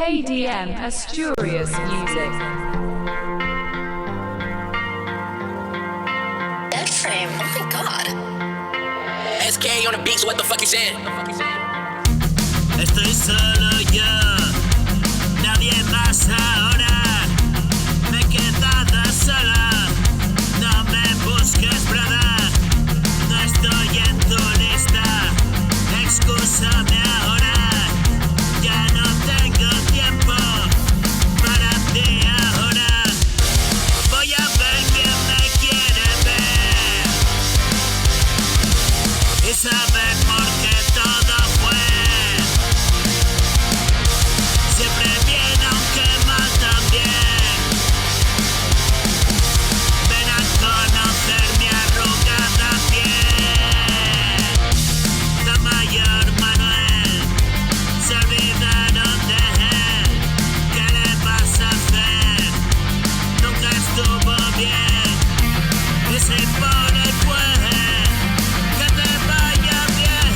ADM Asturias Music. Dead frame, oh my god. SK on the beat, so what the fuck you saying? Estoy solo yo, nadie más ahora. Me he quedado sola, no me busques, brother. No estoy en tu lista, excúsame ahora. Ya no tengo tiempo para ti ahora. Voy a ver quién me quiere ver y saber por qué todo fue siempre bien, aunque mal también. Ven a conocer mi arrugada piel. Tamayor Manuel, se olvidaron de él. ¿Qué le vas a hacer? Nunca estuvo bien. Y si por él fue, que te vaya bien.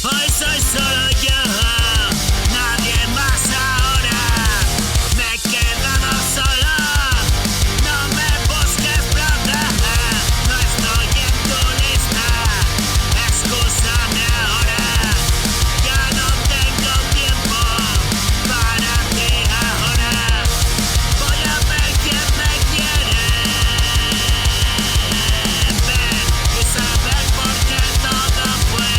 Hoy soy solo yo, nadie más ahora. Me he quedado solo, no me busques, brother. No estoy en tu lista, excúsame ahora. Ya no tengo tiempo para ti ahora. Voy a ver quién me quiere ver y saber por qué todo fue.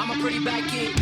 I'm a pretty bad kid.